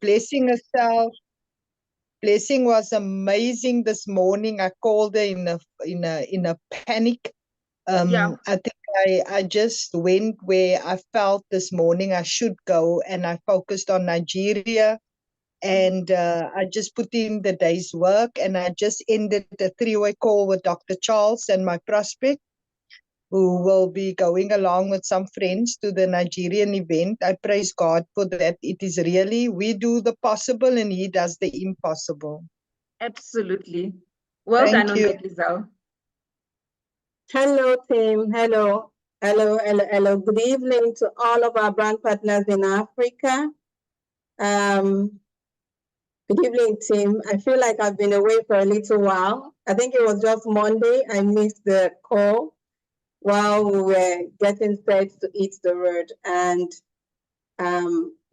Blessing herself. Blessing was amazing this morning. I called her in a panic. I think I just went where I felt this morning I should go, and I focused on Nigeria, and I just put in the day's work, and I just ended a 3-way call with Dr. Charles and my prospect, who will be going along with some friends to the Nigerian event. I praise God for that. It is really, we do the possible and He does the impossible. Absolutely. Well Thank done you. on that, Lizelle. Hello, team. Hello. Hello, hello, hello. Good evening to all of our brand partners in Africa. Good evening, team. I feel like I've been away for a little while. I think it was just Monday. I missed the call while we were getting set to eat the road. And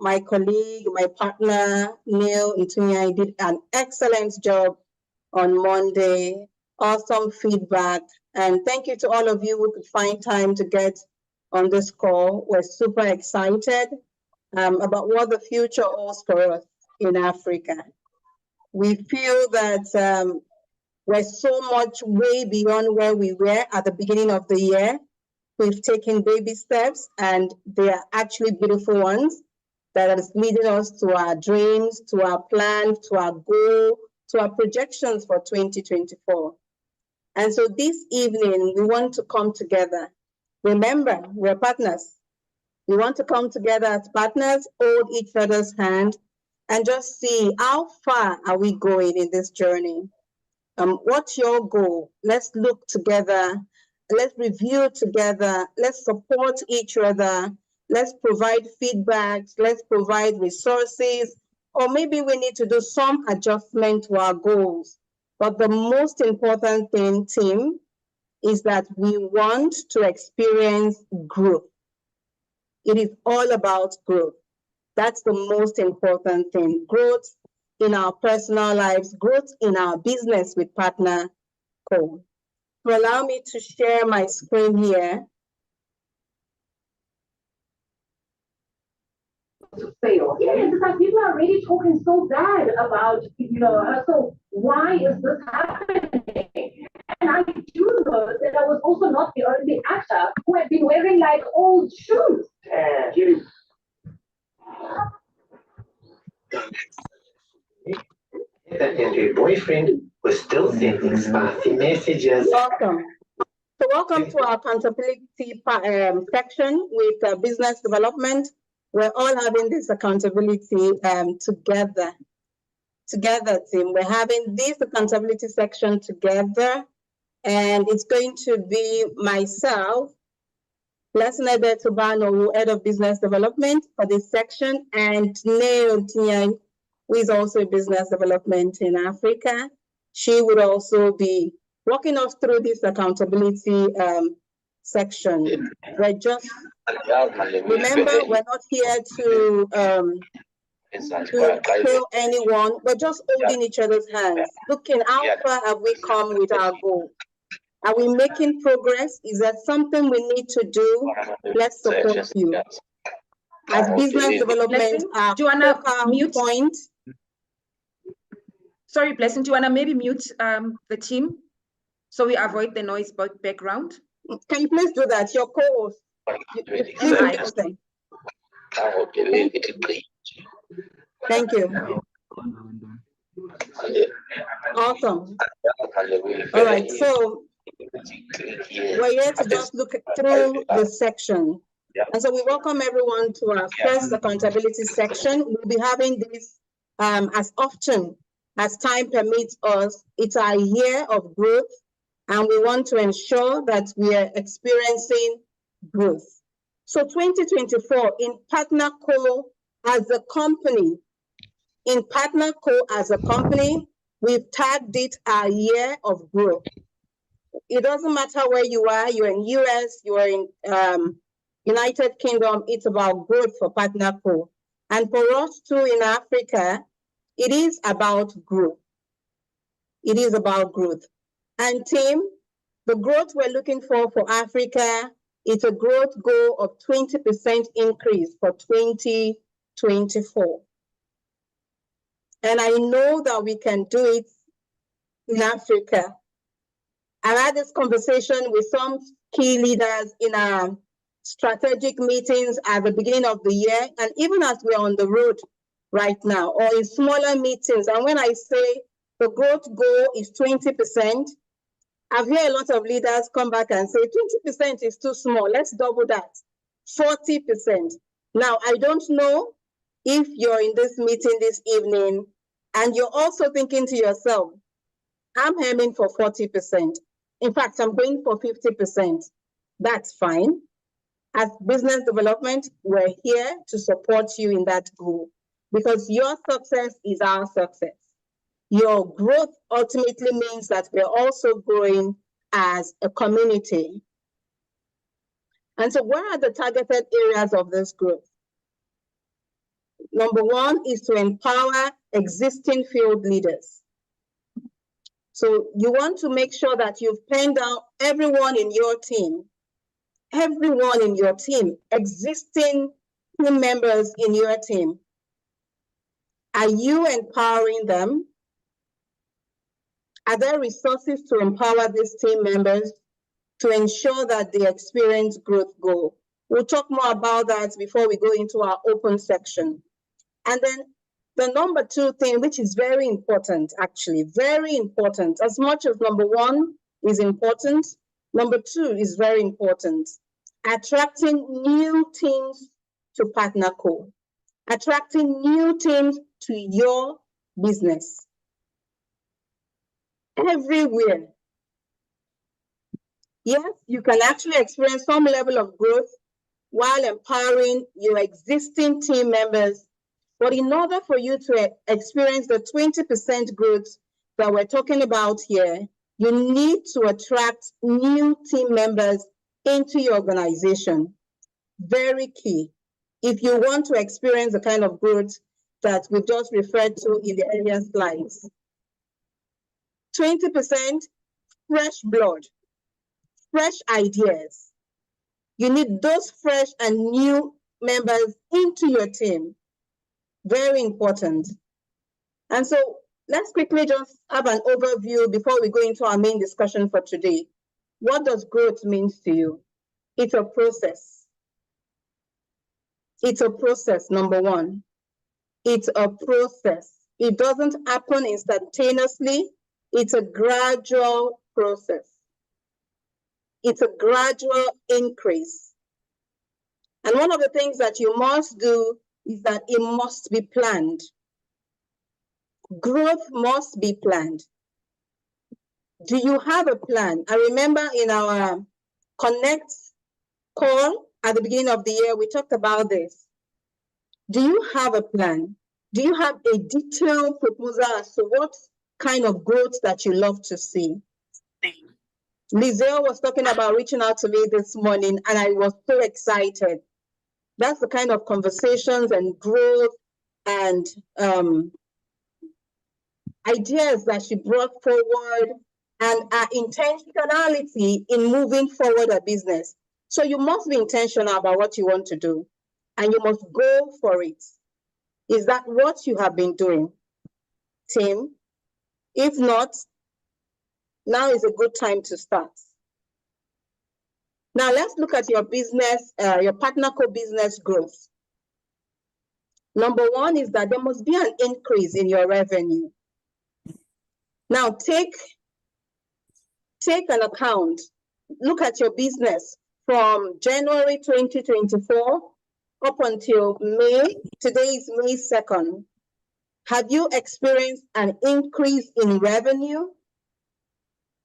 my colleague, my partner, Neil Ntunya, did an excellent job on Monday. Awesome feedback. And thank you to all of you who could find time to get on this call. We're super excited about what the future holds for us in Africa. We feel that we're so much way beyond where we were at the beginning of the year. We've taken baby steps, and they are actually beautiful ones that is leading us to our dreams, to our plans, to our goal, to our projections for 2024. And so this evening, we want to come together. Remember, we're partners. We want to come together as partners, hold each other's hand, and just see how far are we going in this journey. What's your goal? Let's look together. Let's review together. Let's support each other. Let's provide feedbacks. Let's provide resources. Or maybe we need to do some adjustment to our goals. But the most important thing, team, is that we want to experience growth. It is all about growth. That's the most important thing. Growth in our personal lives, growth in our business with PartnerCo. So allow me to share my screen here. To fail. Yes, it's like people are already talking so bad about, her. So why is this happening? And I do know that I was also not the only actor who had been wearing like old shoes. And your boyfriend was still sending spicy messages. Welcome. So welcome to our accountability section with business development. We're all having this accountability together. Together, team. We're having this accountability section together. And it's going to be myself, Blessing Tubano, Head of Business Development for this section, and Neo Ntunya, who is also business development in Africa. She would also be walking us through this accountability section. We're just, remember, we're not here to fail anyone. We're just holding each other's hands, looking how far have we come with our goal. Are we making progress? Is there something we need to do? Let's support you. As business development, our focal point. Sorry, Blessing, do you want to maybe mute the team so we avoid the noise background? Can you please do that? Your co-host. Thank you. Awesome. All right, so we're here to just look through the section. And so we welcome everyone to our first accountability section. We'll be having this as often as time permits us. It's our year of growth, and we want to ensure that we are experiencing growth. So 2024 in PartnerCo as a company, we've tagged it our year of growth. It doesn't matter where you are, you're in US, you're in United Kingdom, it's about growth for PartnerCo. And for us too in Africa, it is about growth. It is about growth. And team, the growth we're looking for Africa is a growth goal of 20% increase for 2024. 24. And I know that we can do it in Africa. I've had this conversation with some key leaders in our strategic meetings at the beginning of the year, and even as we're on the road right now, or in smaller meetings. And when I say the growth goal is 20%, I've heard a lot of leaders come back and say 20% is too small. Let's double that, 40%. Now, I don't know if you're in this meeting this evening and you're also thinking to yourself, I'm aiming for 40%. In fact, I'm going for 50%. That's fine. As business development, we're here to support you in that goal because your success is our success. Your growth ultimately means that we're also growing as a community. And so what are the targeted areas of this growth? Number one is to empower existing field leaders. So you want to make sure that you've penned down everyone in your team, existing team members in your team. Are you empowering them? Are there resources to empower these team members to ensure that they experience growth goal? We'll talk more about that before we go into our open section. And then the number two thing, which is very important, actually, very important. As much as number one is important, number two is very important. Attracting new teams to PartnerCo. Attracting new teams to your business. Everywhere. Yes, you can actually experience some level of growth while empowering your existing team members. But in order for you to experience the 20% growth that we're talking about here, you need to attract new team members into your organization. Very key. If you want to experience the kind of growth that we just referred to in the earlier slides. 20% fresh blood, fresh ideas. You need those fresh and new members into your team. Very important. And so let's quickly just have an overview before we go into our main discussion for today. What does growth mean to you? It's a process. It's a process, number one. It's a process. It doesn't happen instantaneously. It's a gradual process. It's a gradual increase. And one of the things that you must do is that it must be planned. Growth must be planned. Do you have a plan? I remember in our Connect call at the beginning of the year, we talked about this. Do you have a plan? Do you have a detailed proposal as to what kind of growth that you love to see? Lizelle was talking about reaching out to me this morning, and I was so excited. That's the kind of conversations and growth and ideas that she brought forward and our intentionality in moving forward a business. So you must be intentional about what you want to do, and you must go for it. Is that what you have been doing, Tim? If not, now is a good time to start. Now let's look at your business, your PartnerCo business growth. Number one is that there must be an increase in your revenue. Now take an account. Look at your business from January 2024 up until May. Today is May 2nd. Have you experienced an increase in revenue?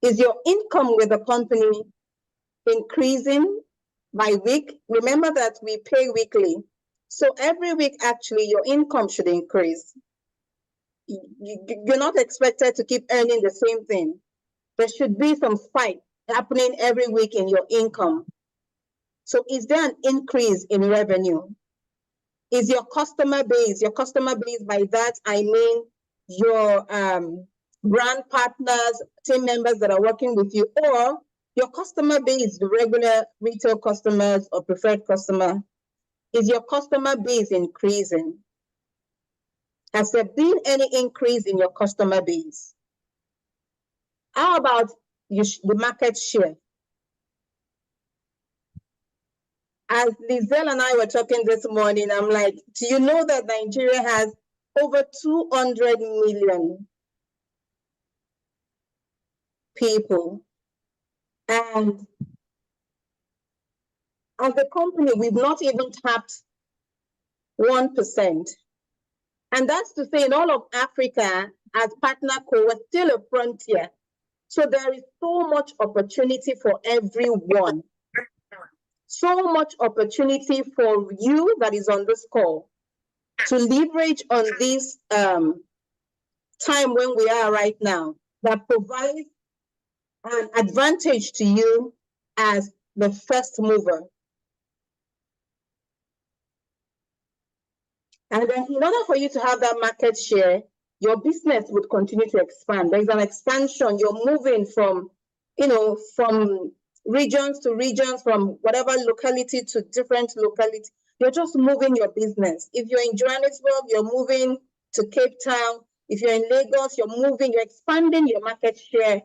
Is your income with the company increasing by week? Remember that we pay weekly. So every week, actually, your income should increase. You're not expected to keep earning the same thing. There should be some spike happening every week in your income. So is there an increase in revenue? Is your customer base by that, I mean your brand partners, team members that are working with you, or your customer base, the regular retail customers or preferred customer, is your customer base increasing? Has there been any increase in your customer base? How about the market share? As Lizelle and I were talking this morning, I'm like, do you know that Nigeria has over 200 million people? And as a company, we've not even tapped 1%. And that's to say, in all of Africa, as PartnerCo, we're still a frontier. So there is so much opportunity for everyone. So much opportunity for you that is on this call to leverage on this time when we are right now that provides an advantage to you as the first mover. And then in order for you to have that market share, your business would continue to expand. There's an expansion. You're moving from, from regions to regions, from whatever locality to different locality. You're just moving your business. If you're in Johannesburg, you're moving to Cape Town. If you're in Lagos, you're expanding your market share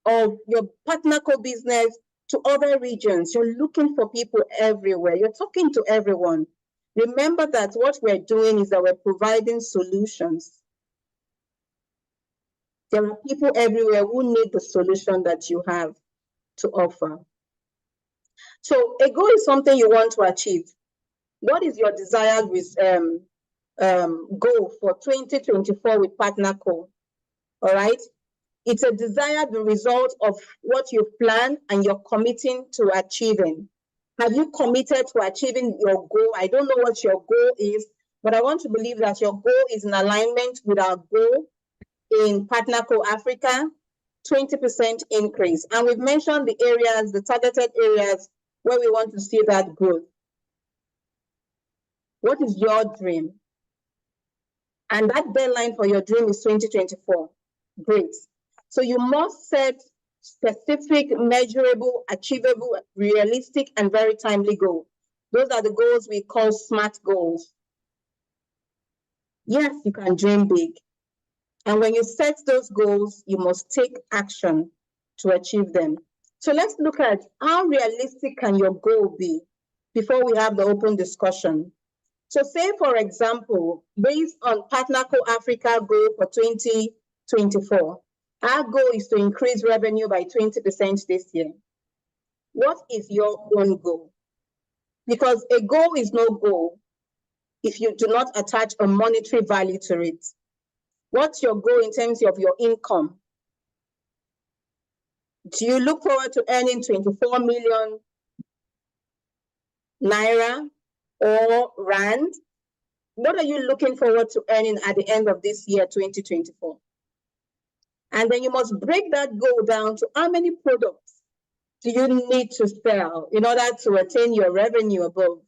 of your PartnerCo business to other regions. You're looking for people everywhere. You're talking to everyone. Remember that what we're doing is that we're providing solutions. There are people everywhere who need the solution that you have to offer. So a goal is something you want to achieve. What is your desired goal for 2024 with PartnerCo? All right. It's a desired result of what you've planned and you're committing to achieving. Have you committed to achieving your goal? I don't know what your goal is, but I want to believe that your goal is in alignment with our goal in PartnerCo Africa, 20% increase. And we've mentioned the areas, the targeted areas where we want to see that growth. What is your dream? And that deadline for your dream is 2024. Great. So you must set specific, measurable, achievable, realistic, and very timely goals. Those are the goals we call SMART goals. Yes, you can dream big. And when you set those goals, you must take action to achieve them. So let's look at how realistic can your goal be before we have the open discussion. So say, for example, based on PartnerCo Africa goal for 2024, our goal is to increase revenue by 20% this year. What is your own goal? Because a goal is no goal if you do not attach a monetary value to it. What's your goal in terms of your income? Do you look forward to earning 24 million naira or rand? What are you looking forward to earning at the end of this year, 2024? And then you must break that goal down to how many products do you need to sell in order to attain your revenue above.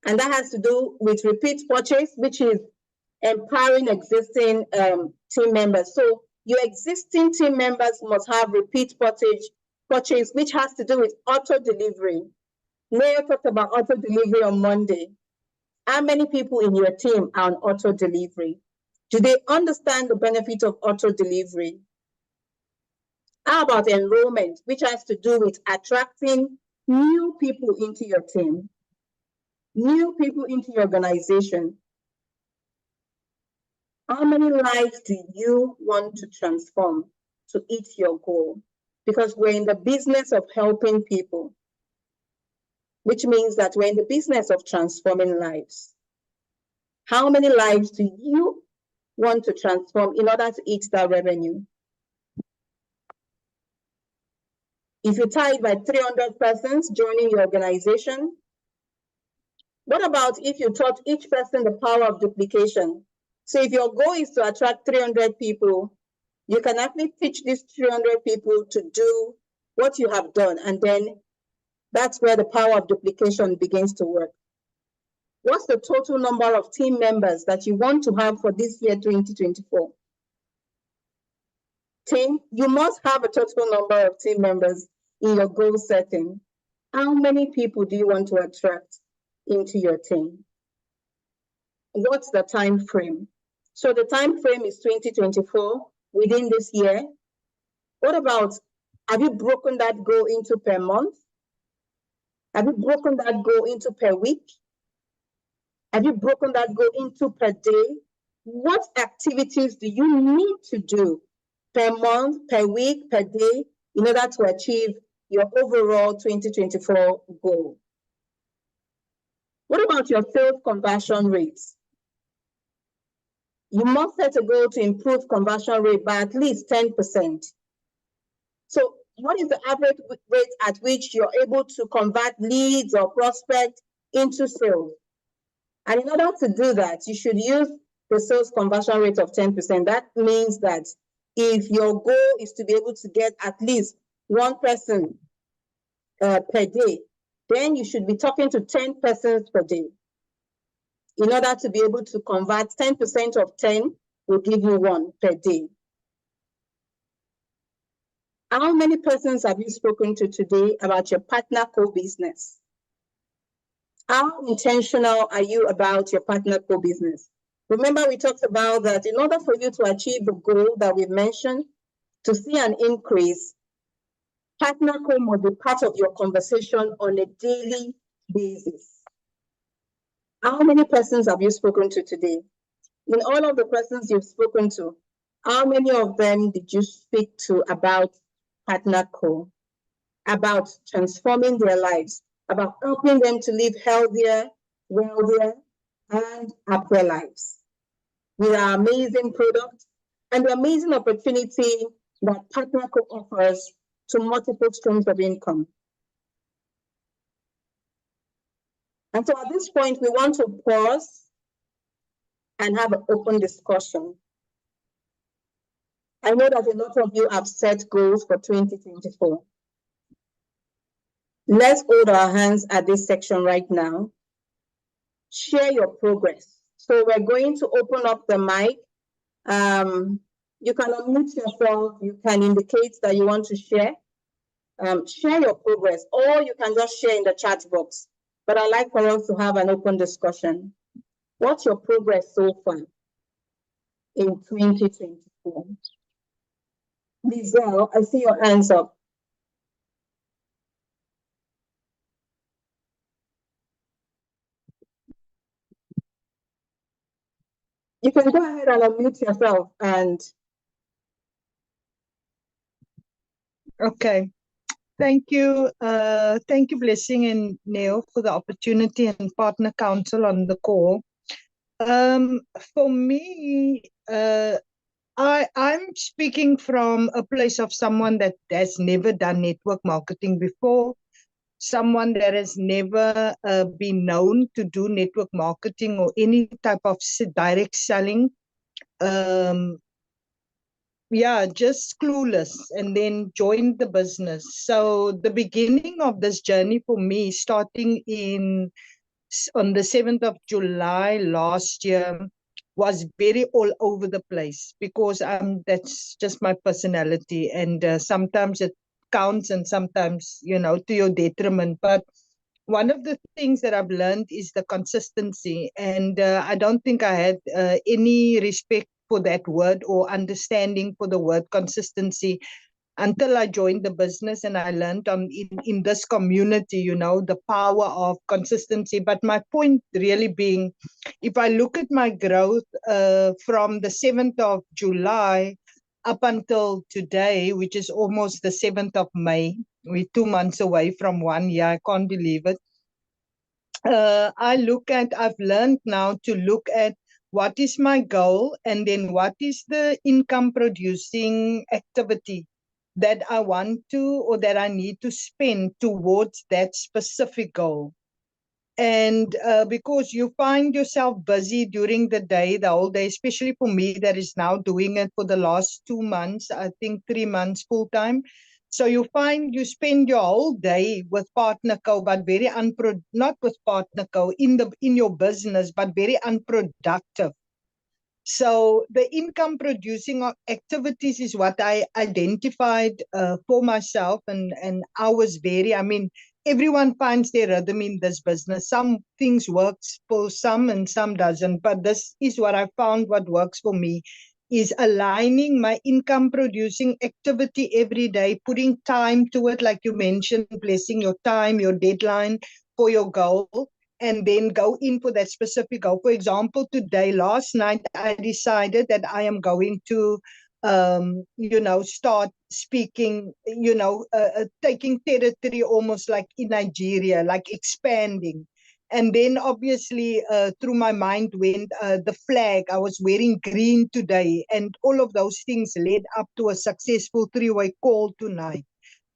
And that has to do with repeat purchase, which is empowering existing team members. So your existing team members must have repeat purchase, which has to do with auto delivery. Neo talked about auto delivery on Monday. How many people in your team are on auto delivery? Do they understand the benefit of auto delivery? How about enrollment, which has to do with attracting new people into your team, new people into your organization? How many lives do you want to transform to hit your goal? Because we're in the business of helping people, which means that we're in the business of transforming lives. How many lives do you want to transform in order to hit that revenue? If you tie it by 300 persons joining your organization, what about if you taught each person the power of duplication? So if your goal is to attract 300 people, you can actually teach these 300 people to do what you have done, and then that's where the power of duplication begins to work. What's the total number of team members that you want to have for this year, 2024? 10, you must have a total number of team members in your goal setting. How many people do you want to attract into your team? What's the time frame? So the time frame is 2024 within this year. What about, have you broken that goal into per month? Have you broken that goal into per week? Have you broken that goal into per day? What activities do you need to do per month, per week, per day in order to achieve your overall 2024 goal? What about your sales conversion rates? You must set a goal to improve conversion rate by at least 10%. So what is the average rate at which you're able to convert leads or prospects into sales? And in order to do that, you should use the sales conversion rate of 10%. That means that if your goal is to be able to get at least one person per day, then you should be talking to 10 persons per day. In order to be able to convert 10% of 10 will give you one per day. How many persons have you spoken to today about your PartnerCo business? How intentional are you about your PartnerCo business? Remember, we talked about that in order for you to achieve the goal that we mentioned, to see an increase, PartnerCo must be part of your conversation on a daily basis. How many persons have you spoken to today? In all of the persons you've spoken to, how many of them did you speak to about PartnerCo, about transforming their lives, about helping them to live healthier, wealthier, and happier lives with our amazing product and the amazing opportunity that PartnerCo offers to multiple streams of income? And so at this point, we want to pause and have an open discussion. I know that a lot of you have set goals for 2024. Let's hold our hands at this section right now. Share your progress. So we're going to open up the mic. You can unmute yourself. You can indicate that you want to share. Share your progress, or you can just share in the chat box. But I'd like for us to have an open discussion. What's your progress so far in 2024? Lizelle, I see your hands up. You can go ahead and unmute yourself and. Okay. Thank you, Blessing and Neil, for the opportunity, and Partner Council on the call. For me, I'm speaking from a place of someone that has never done network marketing before, someone that has never been known to do network marketing or any type of direct selling. Yeah, just clueless, and then joined the business. So the beginning of this journey for me, starting on the 7th of July last year, was very all over the place, because that's just my personality, and sometimes it counts and sometimes, to your detriment. But one of the things that I've learned is the consistency, and I don't think I had any respect for that word or understanding for the word consistency until I joined the business, and I learned in this community, the power of consistency. But my point really being, if I look at my growth from the 7th of July up until today, which is almost the 7th of May, we're 2 months away from 1 year. I can't believe it. I've learned now to look at what is my goal, and then what is the income producing activity that I want to, or that I need to spend towards that specific goal. And because you find yourself busy during the day, the whole day, especially for me that is now doing it for the last 2 months, I think 3 months full time. So you find you spend your whole day with PartnerCo, but very not with PartnerCo in your business, but very unproductive. So the income producing activities is what I identified for myself, and I was everyone finds their rhythm in this business. Some things works for some and some doesn't, but this is what I found what works for me is aligning my income producing activity every day, putting time to it, like you mentioned, placing your time, your deadline for your goal, and then go in for that specific goal. For example, today, last night, I decided that I am going to start speaking, taking territory almost like in Nigeria, like expanding. And then obviously through my mind went the flag. I was wearing green today, and all of those things led up to a successful three-way call tonight.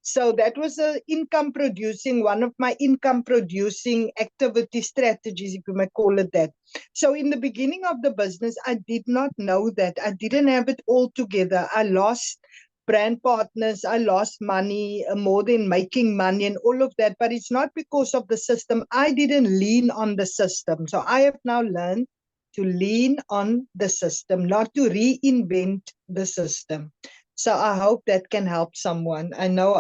So that was one of my income producing activity strategies, if you may call it that. So in the beginning of the business, I did not know that. I didn't have it all together. I lost brand partners. I lost money, more than making money and all of that. But it's not because of the system. I didn't lean on the system. So I have now learned to lean on the system, not to reinvent the system. So I hope that can help someone. I know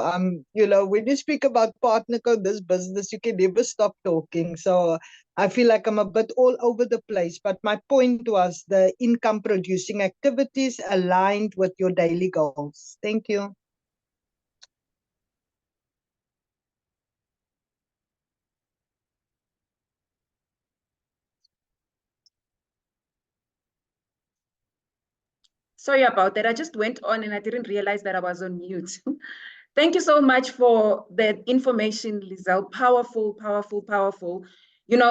when you speak about PartnerCo, this business, you can never stop talking. So I feel like I'm a bit all over the place. But my point was the income producing activities aligned with your daily goals. Thank you. Sorry about that. I just went on and I didn't realize that I was on mute. Thank you so much for that information, Lizelle. Powerful, powerful, powerful.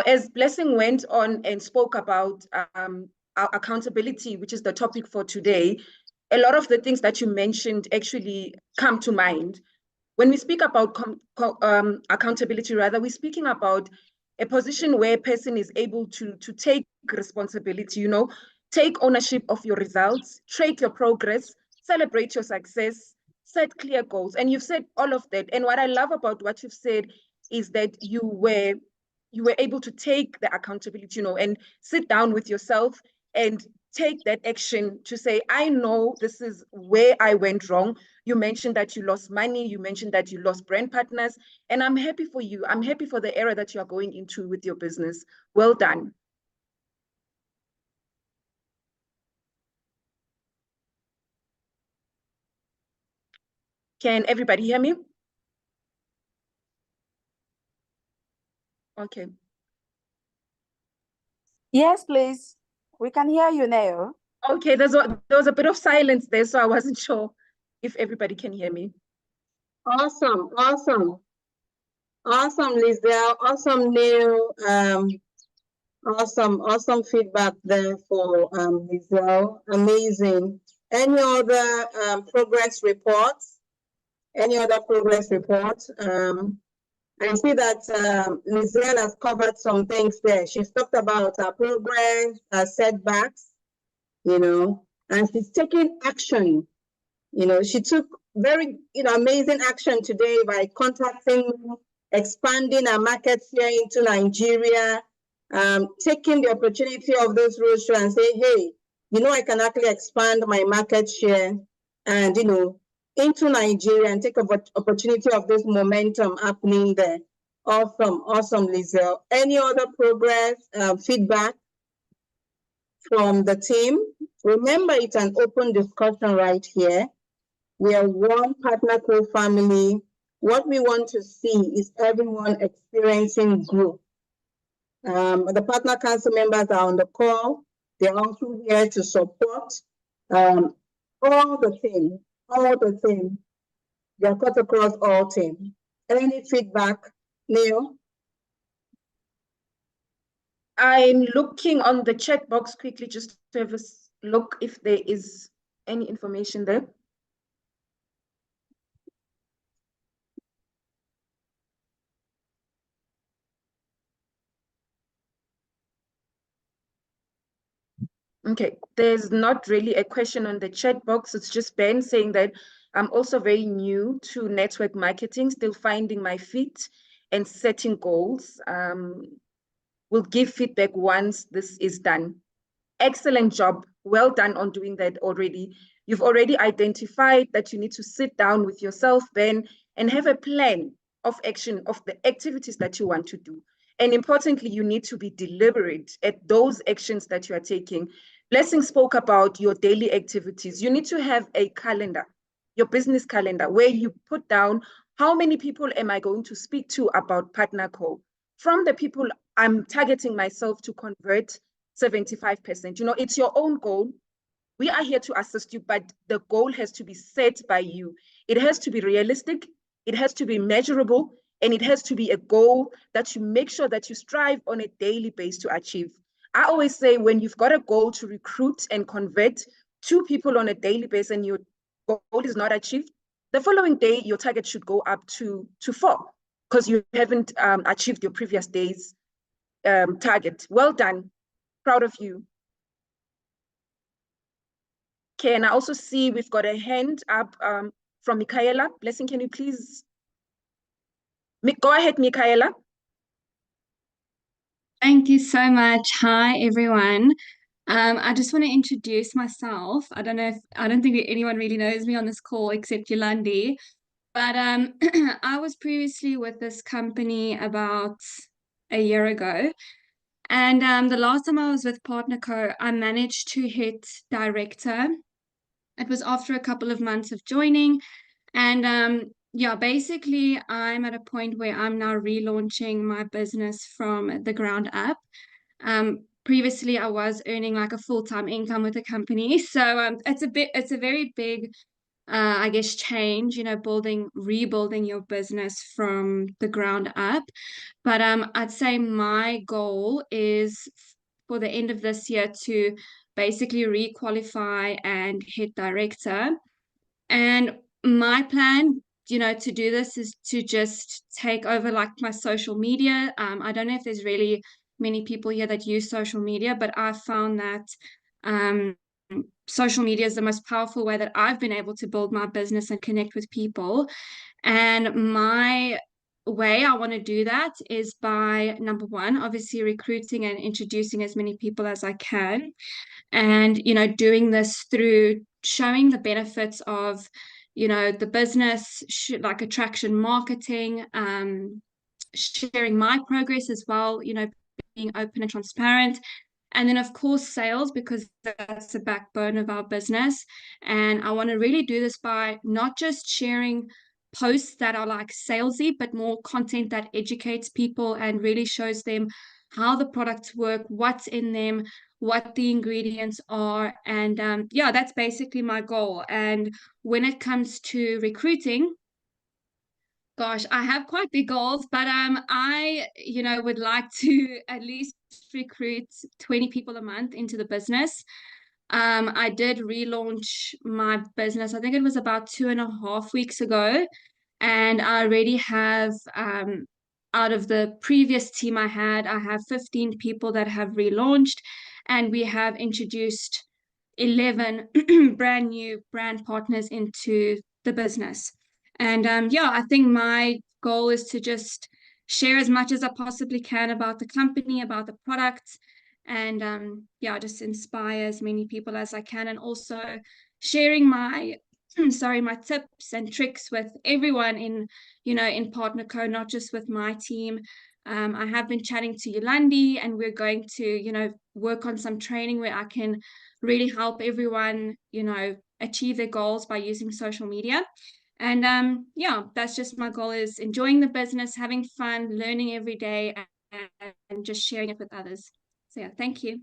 As Blessing went on and spoke about our accountability, which is the topic for today, a lot of the things that you mentioned actually come to mind. When we speak about accountability, rather, we're speaking about a position where a person is able to take responsibility, take ownership of your results, track your progress, celebrate your success, set clear goals. And you've said all of that. And what I love about what you've said is that you were able to take the accountability, and sit down with yourself and take that action to say, I know this is where I went wrong. You mentioned that you lost money. You mentioned that you lost brand partners. And I'm happy for you. I'm happy for the era that you are going into with your business. Well done. Can everybody hear me? Okay. Yes, please. We can hear you now. Okay, there was a bit of silence there, so I wasn't sure if everybody can hear me. Awesome, awesome. Awesome, Lizelle. Awesome, Neil. Awesome feedback there for Lizelle. Amazing. Any other progress reports? Any other progress reports? I see that Lizelle has covered some things there. She's talked about her progress, her setbacks, and she's taking action. She took very, amazing action today by contacting, expanding her market share into Nigeria, taking the opportunity of this roadshow and say, hey, I can actually expand my market share and, into Nigeria and take opportunity of this momentum happening there. Awesome, Lizelle. Any other progress, feedback from the team? Remember, it's an open discussion right here. We are one PartnerCo family. What we want to see is everyone experiencing growth. The Partner Council members are on the call. They're also here to support all the team. They're cut across all team. Any feedback, Neil? I'm looking on the chat box quickly just to have a look if there is any information there. Okay, there's not really a question on the chat box. It's just Ben saying that I'm also very new to network marketing, still finding my feet and setting goals. We'll give feedback once this is done. Excellent job. Well done on doing that already. You've already identified that you need to sit down with yourself, Ben, and have a plan of action of the activities that you want to do. And importantly, you need to be deliberate at those actions that you are taking. Blessing spoke about your daily activities. You need to have a calendar, your business calendar, where you put down how many people am I going to speak to about PartnerCo. From the people I'm targeting myself to convert 75%. You know, it's your own goal. We are here to assist you, but the goal has to be set by you. It has to be realistic, it has to be measurable, and it has to be a goal that you make sure that you strive on a daily basis to achieve. I always say when you've got a goal to recruit and convert 2 people on a daily basis and your goal is not achieved, the following day, your target should go up to 4 because you haven't achieved your previous day's target. Well done. Proud of you. Okay, and I also see we've got a hand up from Michaela. Blessing, can you please? Go ahead, Michaela. Thank you so much. Hi, everyone. I just want to introduce myself. I don't think anyone really knows me on this call except Yolandi. But I was previously with this company about a year ago. And the last time I was with PartnerCo, I managed to hit director. It was after a couple of months of joining. And yeah, basically, I'm at a point where I'm now relaunching my business from the ground up. Previously, I was earning like a full-time income with the company. So it's a very big, I guess, change, you know, rebuilding your business from the ground up. But I'd say my goal is for the end of this year to basically re-qualify and hit director. And my plan, you know, to do this is to just take over like my social media. I don't know if there's really many people here that use social media, but I've found that social media is the most powerful way that I've been able to build my business and connect with people. And my way I want to do that is by, number one, obviously recruiting and introducing as many people as I can. And, you know, doing this through showing the benefits of, you know, the business, like attraction marketing, sharing my progress as well, you know, being open and transparent. And then, of course, sales, because that's the backbone of our business. And I want to really do this by not just sharing posts that are like salesy, but more content that educates people and really shows them how the products work, what's in them, what the ingredients are. And yeah, that's basically my goal. And when it comes to recruiting, gosh, I have quite big goals, but I, you know, would like to at least recruit 20 people a month into the business. I did relaunch my business. I think it was about 2.5 weeks ago. And I already have, out of the previous team I have 15 people that have relaunched, and we have introduced 11 brand new brand partners into the business. And yeah, I think my goal is to just share as much as I possibly can about the company, about the products, and yeah, just inspire as many people as I can, and also sharing my tips and tricks with everyone in, you know, in PartnerCo, not just with my team. I have been chatting to Yolandi, and we're going to, you know, work on some training where I can really help everyone, you know, achieve their goals by using social media. And yeah, that's just my goal, is enjoying the business, having fun, learning every day, and just sharing it with others. So yeah, thank you.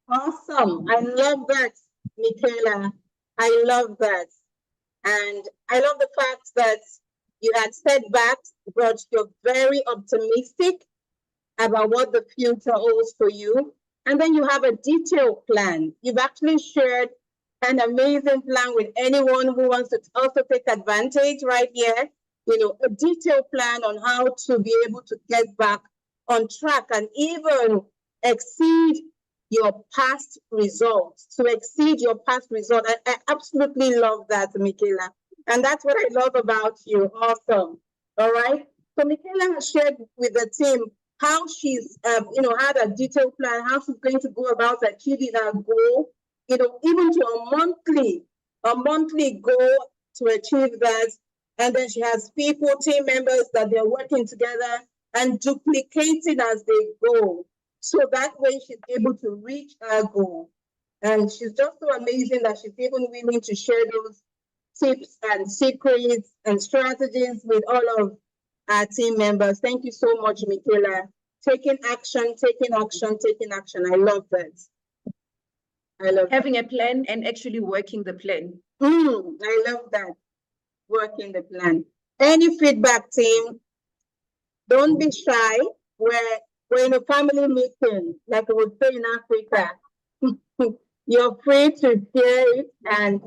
Awesome. I love that, Michaela. I love that. And I love the fact that you had setbacks, but you're very optimistic about what the future holds for you. And then you have a detailed plan. You've actually shared an amazing plan with anyone who wants to also take advantage right here. You know, a detailed plan on how to be able to get back on track and even exceed your past results, to exceed your past result. I absolutely love that, Michaela. And that's what I love about you. Awesome. All right. So Michaela has shared with the team how she's, you know, had a detailed plan, how she's going to go about achieving her goal, you know, even to a monthly goal to achieve that. And then she has people, team members that they're working together and duplicating as they go. So that way she's able to reach her goal. And she's just so amazing that she's even willing to share those tips and secrets and strategies with all of our team members. Thank you so much, Michaela. Taking action, taking action, taking action. I love that. I love having a plan and actually working the plan. I love that. Working the plan. Any feedback, team? Don't be shy. We're in a family meeting, like we would say in Africa. You're free to share it, and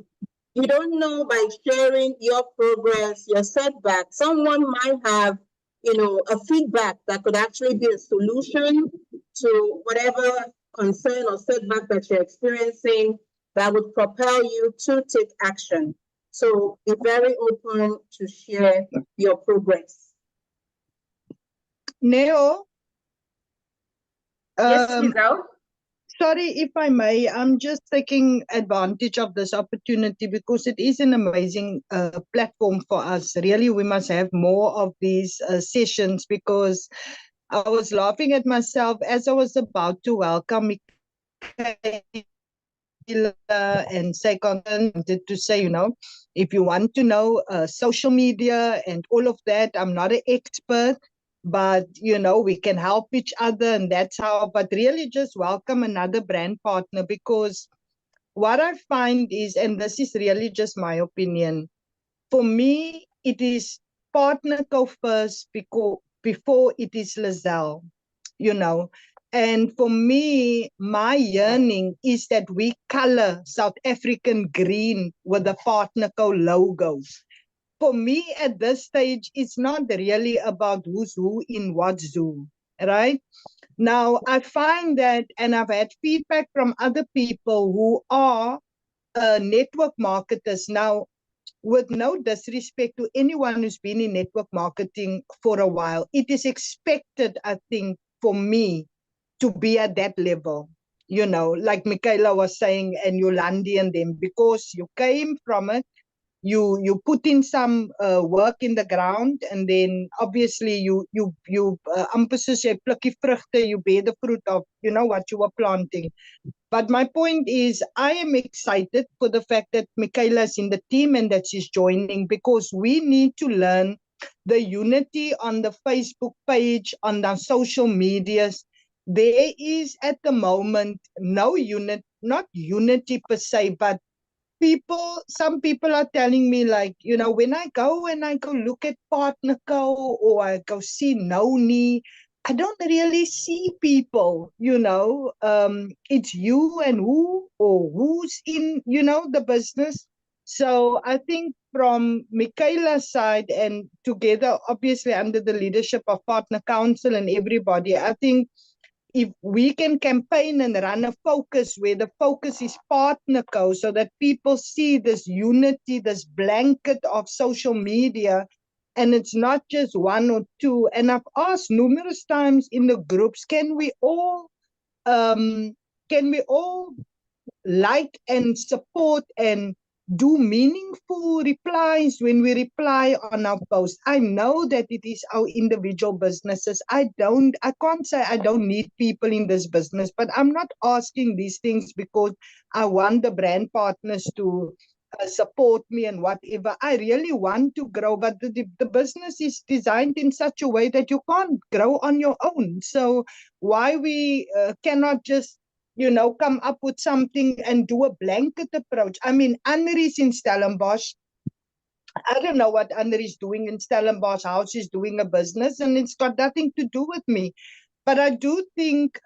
you don't know by sharing your progress, your setback. Someone might have, a feedback that could actually be a solution to whatever concern or setback that you're experiencing that would propel you to take action. So be very open to share your progress. Neo? Yes, Lizelle? Sorry if I may, I'm just taking advantage of this opportunity because it is an amazing platform for us. Really, we must have more of these sessions, because I was laughing at myself as I was about to welcome and say, wanted to say, if you want to know social media and all of that, I'm not an expert, but we can help each other, and that's how. But really just welcome another brand partner, because what I find is, and this is really just my opinion, for me it is PartnerCo first before it is Lizelle, and for me, my yearning is that we color South African green with the PartnerCo logo. For me, at this stage, it's not really about who's who in what zoo, right? Now, I find that, and I've had feedback from other people who are network marketers. Now, with no disrespect to anyone who's been in network marketing for a while, it is expected, I think, for me to be at that level, like Michaela was saying, and Yolandi and them, because you came from it, you put in some work in the ground, and then obviously you amper soos jy plukkie vrugte, you bear the fruit of what you were planting. But my point is, I am excited for the fact that Michaela is in the team and that she's joining, because we need to learn the unity on the Facebook page, on the social medias. There is at the moment no not unity per se, but some people are telling me, like, when I go look at PartnerCo, or I go see Noni, I don't really see people, it's you and who, or who's in, the business. So I think from Michaela's side, and together, obviously, under the leadership of Partner Council and everybody, I think if we can campaign and run a focus where the focus is PartnerCo, so that people see this unity, this blanket of social media, and it's not just one or two. And I've asked numerous times in the groups, can we all like and support and do meaningful replies when we reply on our post? I know that it is our individual businesses. I can't say I don't need people in this business, but I'm not asking these things because I want the brand partners to support me and whatever. I really want to grow, but the business is designed in such a way that you can't grow on your own. So why we cannot just come up with something and do a blanket approach? I mean, Annery's in Stellenbosch. I don't know what Annery's doing in Stellenbosch, how she's doing a business, and it's got nothing to do with me. But I do think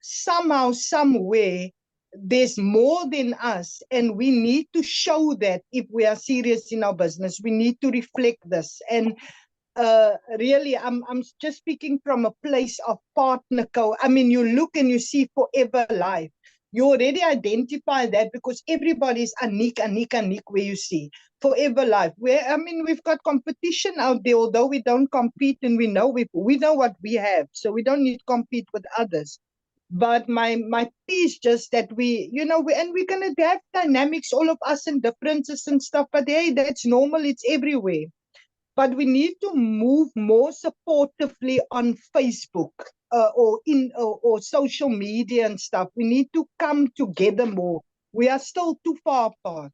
somehow, somewhere, there's more than us, and we need to show that if we are serious in our business. We need to reflect this. And really, I'm just speaking from a place of PartnerCo. I mean, you look and you see Forever Life. You already identify that because everybody's unique where you see Forever Life. We've got competition out there, although we don't compete, and we know what we have, so we don't need to compete with others. But my piece just that we're gonna have dynamics, all of us, and differences and stuff. But hey, that's normal. It's everywhere. but we need to move more supportively on Facebook or social media and stuff. We need to come together more. We are still too far apart.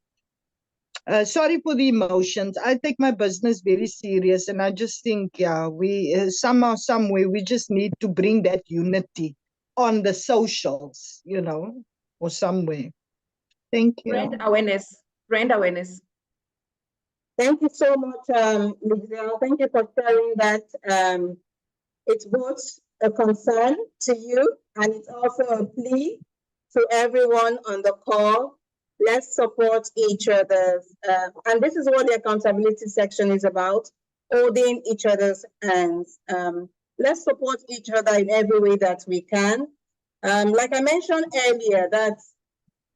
Sorry for the emotions. I take my business very serious, and I just think, yeah, we somehow, someway, we just need to bring that unity on the socials, you know, or somewhere. Thank you. Brand awareness. Brand awareness. Thank you so much, Lizelle. Thank you for sharing that. It's both a concern to you, and it's also a plea to everyone on the call. Let's support each other. And this is what the accountability section is about, holding each other's hands. Let's support each other in every way that we can. Like I mentioned earlier, that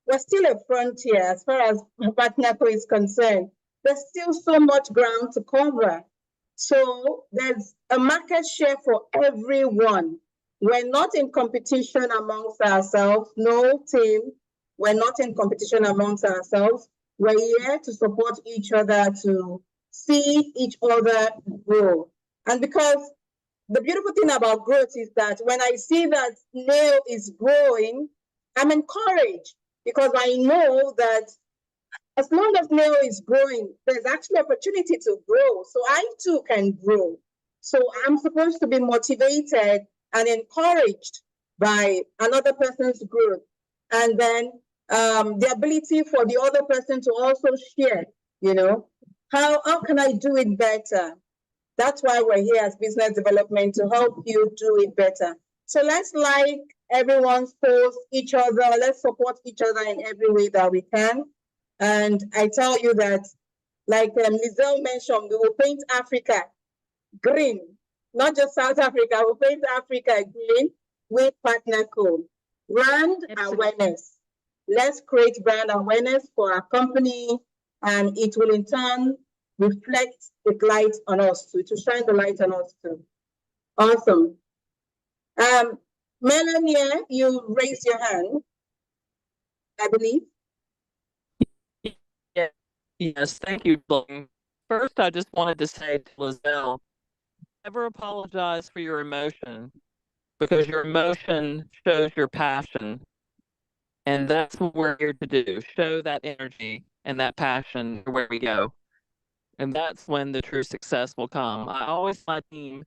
we're still a frontier as far as PartnerCo is concerned. There's still so much ground to cover. So there's a market share for everyone. We're not in competition amongst ourselves. No, team, we're not in competition amongst ourselves. We're here to support each other, to see each other grow. And because the beautiful thing about growth is that when I see that nail is growing, I'm encouraged because I know that as long as nail is growing, there's actually opportunity to grow. So I too can grow. So I'm supposed to be motivated and encouraged by another person's growth. And then the ability for the other person to also share, you know, how can I do it better? That's why we're here as business development, to help you do it better. So let's like everyone's post, each other, let's support each other in every way that we can. And I tell you that, like Lizelle mentioned, we will paint Africa green, not just South Africa, we'll paint Africa green with PartnerCo. Brand awareness. Let's create brand awareness for our company, and it will in turn reflect the light on us too, to shine the light on us too. Awesome. Melanie, you raised your hand, I believe. Yes, thank you, Blaine. First, I just wanted to say to Lizelle, never apologize for your emotion, because your emotion shows your passion. And that's what we're here to do, show that energy and that passion where we go. And that's when the true success will come. I always tell my team,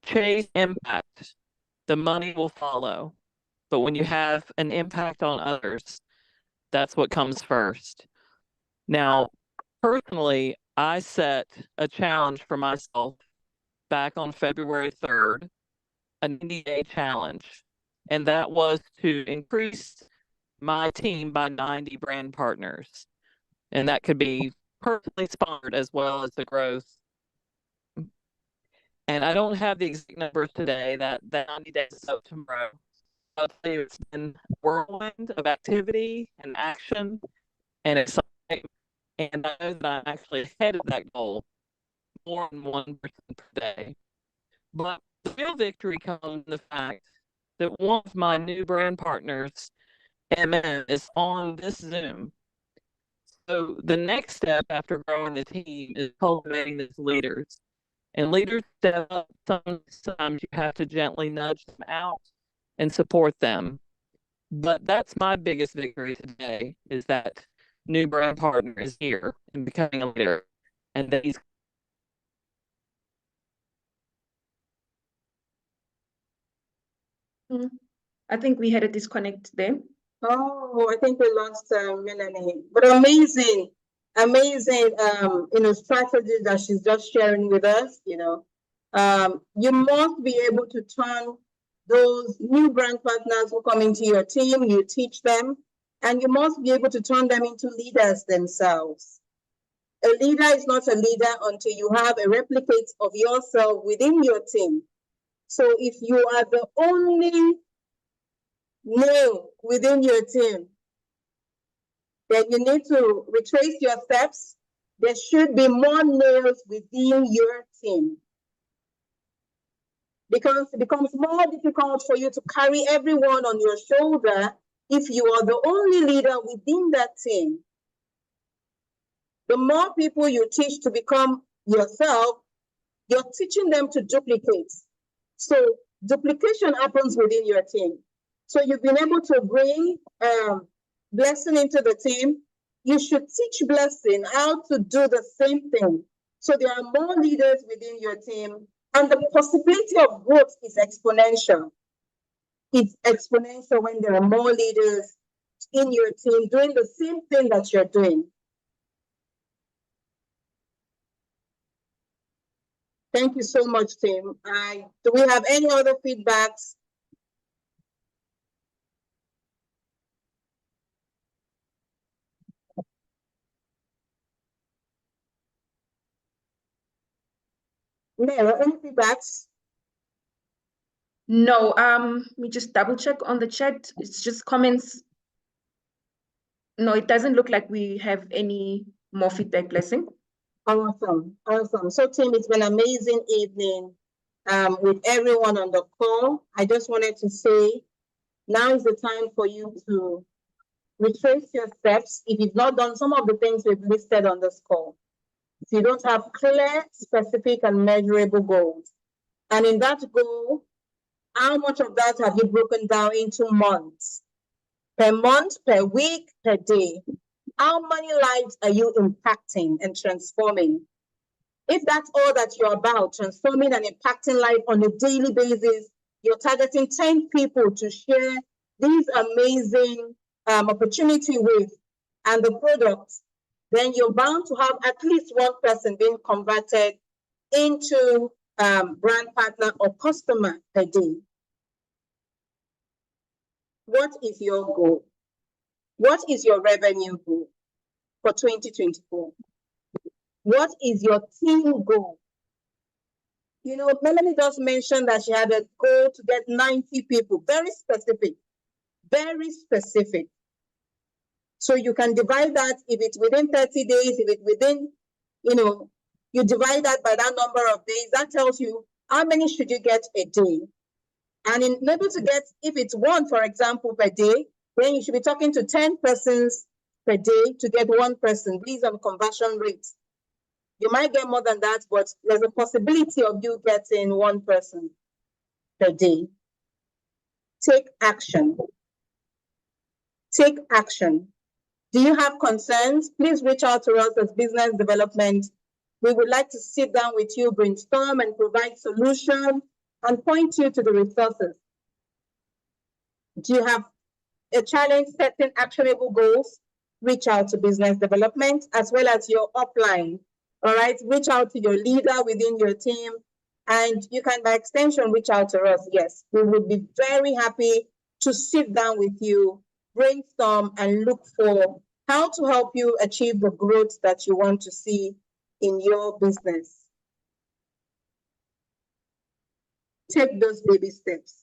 chase impact. The money will follow. But when you have an impact on others, that's what comes first. Now, personally, I set a challenge for myself back on February 3rd, a 90-day challenge. And that was to increase my team by 90 brand partners. And that could be personally sponsored as well as the growth. And I don't have the exact numbers today, that 90 days is up tomorrow. I'll tell you, it's been a whirlwind of activity and action and excitement. And I know that I'm actually ahead of that goal, more than 1% per day. But the real victory comes in the fact that one of my new brand partners, MM, is on this Zoom. So the next step after growing the team is cultivating these leaders. And leaders step up. Sometimes you have to gently nudge them out and support them. But that's my biggest victory today, is that new brand partner is here and becoming a leader. And that he's I think we had a disconnect there. Oh, I think we lost Melanie. But amazing, amazing, strategy that she's just sharing with us. You must be able to turn those new brand partners who come into your team. You teach them, and you must be able to turn them into leaders themselves. A leader is not a leader until you have a replicate of yourself within your team. So if you are the only nail within your team, then you need to retrace your steps. There should be more nails within your team, because it becomes more difficult for you to carry everyone on your shoulder if you are the only leader within that team. The more people you teach to become yourself, you're teaching them to duplicate. So duplication happens within your team. So you've been able to bring Blessing into the team. You should teach Blessing how to do the same thing. So there are more leaders within your team, and the possibility of growth is exponential. It's exponential when there are more leaders in your team doing the same thing that you're doing. Thank you so much, Tim. Do we have any other feedbacks? No, any feedbacks? No, let me just double check on the chat. It's just comments. No, it doesn't look like we have any more feedback, Blessing. Awesome, awesome. So Tim, it's been an amazing evening with everyone on the call. I just wanted to say, now is the time for you to retrace your steps if you've not done some of the things we've listed on this call. If you don't have clear, specific, and measurable goals, and in that goal, how much of that have you broken down into months? Per month, per week, per day? How many lives are you impacting and transforming? If that's all that you're about, transforming and impacting life on a daily basis, you're targeting 10 people to share these amazing opportunity with and the products, then you're bound to have at least one person being converted into brand partner or customer per day. What is your goal? What is your revenue goal for 2024? What is your team goal? You know, Melanie just mentioned that she had a goal to get 90 people, very specific, very specific. So you can divide that if it's within 30 days, if it's within, you know, you divide that by that number of days, that tells you how many should you get a day. And in order to get, if it's one, for example, per day, then you should be talking to 10 persons per day to get one person based on conversion rates. You might get more than that, but there's a possibility of you getting one person per day. Take action. Take action. Do you have concerns? Please reach out to us as business development. We would like to sit down with you, brainstorm, and provide solutions and point you to the resources. Do you have a challenge setting actionable goals? Reach out to business development as well as your upline. All right, reach out to your leader within your team, and you can, by extension, reach out to us. Yes, we would be very happy to sit down with you, brainstorm, and look for how to help you achieve the growth that you want to see in your business. Take those baby steps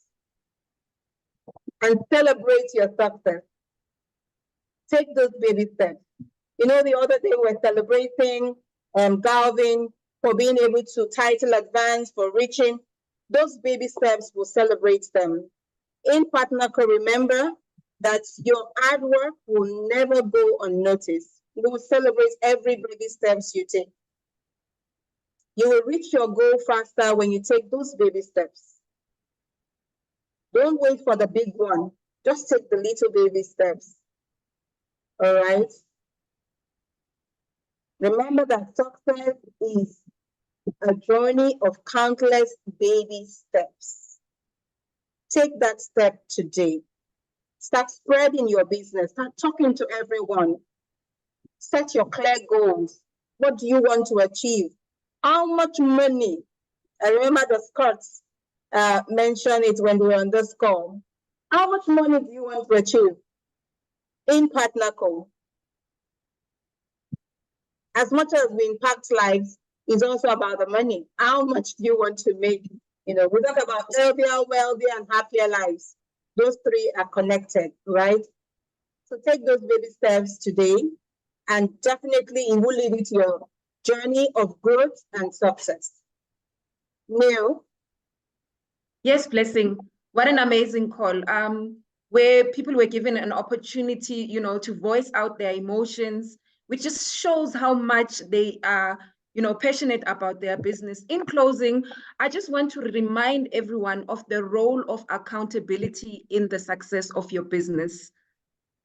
and celebrate your success. Take those baby steps. You know, the other day we were celebrating Galvin for being able to title advance, for reaching. Those baby steps, will celebrate them. In PartnerCo, remember that your hard work will never go unnoticed. We will celebrate every baby steps you take. You will reach your goal faster when you take those baby steps. Don't wait for the big one. Just take the little baby steps. All right? Remember that success is a journey of countless baby steps. Take that step today. Start spreading your business. Start talking to everyone. Set your clear goals. What do you want to achieve? How much money? I remember the Scots mentioned it when we were on this call. How much money do you want to achieve in PartnerCo? As much as we impact lives, it's also about the money. How much do you want to make? You know, we talk about healthier, wealthier, and happier lives. Those three are connected, right? So take those baby steps today, and definitely it will lead you to your journey of growth and success. Neil? Yes, Blessing. What an amazing call. Where people were given an opportunity, you know, to voice out their emotions, which just shows how much they are passionate about their business. In closing, I just want to remind everyone of the role of accountability in the success of your business.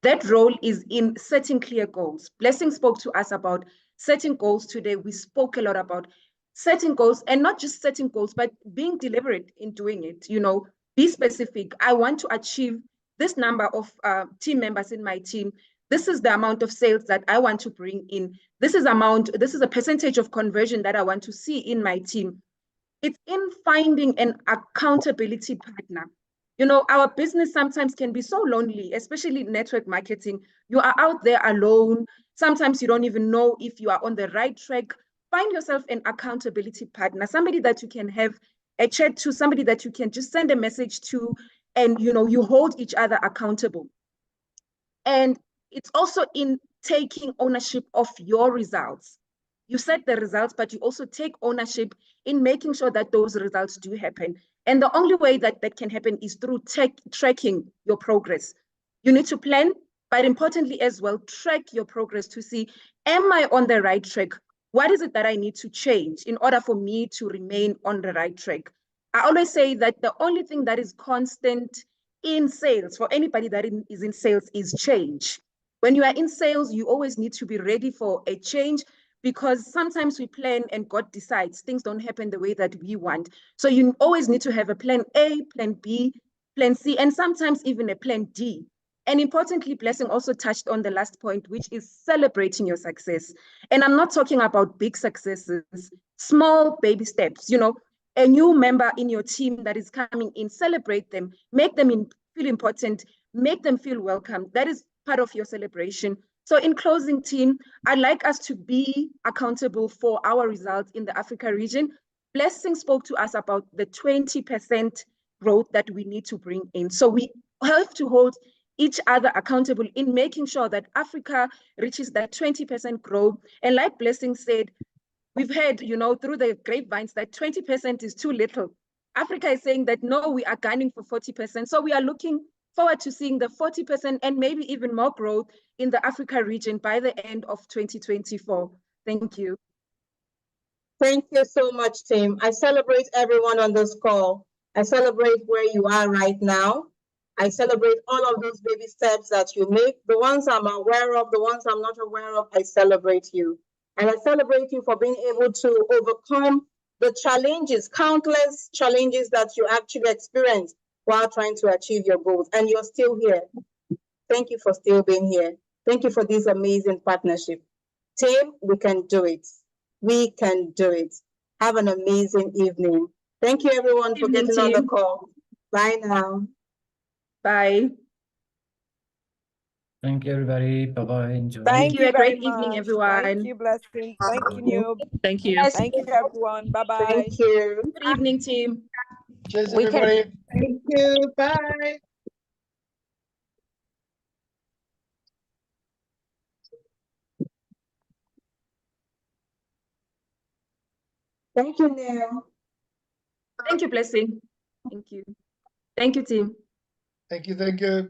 That role is in setting clear goals. Blessing spoke to us about setting goals today. We spoke a lot about setting goals, and not just setting goals, but being deliberate in doing it. Be specific. I want to achieve this number of team members in my team. This is the amount of sales that I want to bring in. This is a percentage of conversion that I want to see in my team. It's in finding an accountability partner. Our business sometimes can be so lonely, especially network marketing. You are out there alone. Sometimes you don't even know if you are on the right track. Find yourself an accountability partner, somebody that you can have a chat to, somebody that you can just send a message to, and you hold each other accountable. And it's also in taking ownership of your results. You set the results, but you also take ownership in making sure that those results do happen. And the only way that can happen is through tracking your progress. You need to plan, but importantly as well, track your progress to see, am I on the right track? What is it that I need to change in order for me to remain on the right track? I always say that the only thing that is constant in sales, for anybody that is in sales, is change. When you are in sales, you always need to be ready for a change, because sometimes we plan and God decides things don't happen the way that we want. So you always need to have a plan A, plan B, plan C, and sometimes even a plan D. And importantly, Blessing also touched on the last point, which is celebrating your success. And I'm not talking about big successes, small baby steps. A new member in your team that is coming in, celebrate them, make them feel important, make them feel welcome. That is part of your celebration. So in closing, team, I'd like us to be accountable for our results in the Africa region. Blessing spoke to us about the 20% growth that we need to bring in. So we have to hold each other accountable in making sure that Africa reaches that 20% growth. And like Blessing said, we've heard, through the grapevines that 20% is too little. Africa is saying that, no, we are gunning for 40%. So we are looking forward to seeing the 40% and maybe even more growth in the Africa region by the end of 2024. Thank you. Thank you so much, team. I celebrate everyone on this call. I celebrate where you are right now. I celebrate all of those baby steps that you make. The ones I'm aware of, the ones I'm not aware of, I celebrate you. And I celebrate you for being able to overcome the challenges, countless challenges that you actually experience while trying to achieve your goals. And you're still here. Thank you for still being here. Thank you for this amazing partnership. Team, we can do it. We can do it. Have an amazing evening. Thank you, everyone, for getting on the call. Bye now. Bye. Thank you, everybody. Bye-bye. Enjoy. Thank you A very great evening, much. everyone. Thank you, Blessing. Thank you, Noob. Thank you. Thank you, everyone. Bye-bye. Thank you. Good evening, team. Cheers, everybody. Thank you. Bye. Thank you, Neil. Thank you, Blessing. Thank you. Thank you, team. Thank you. Thank you.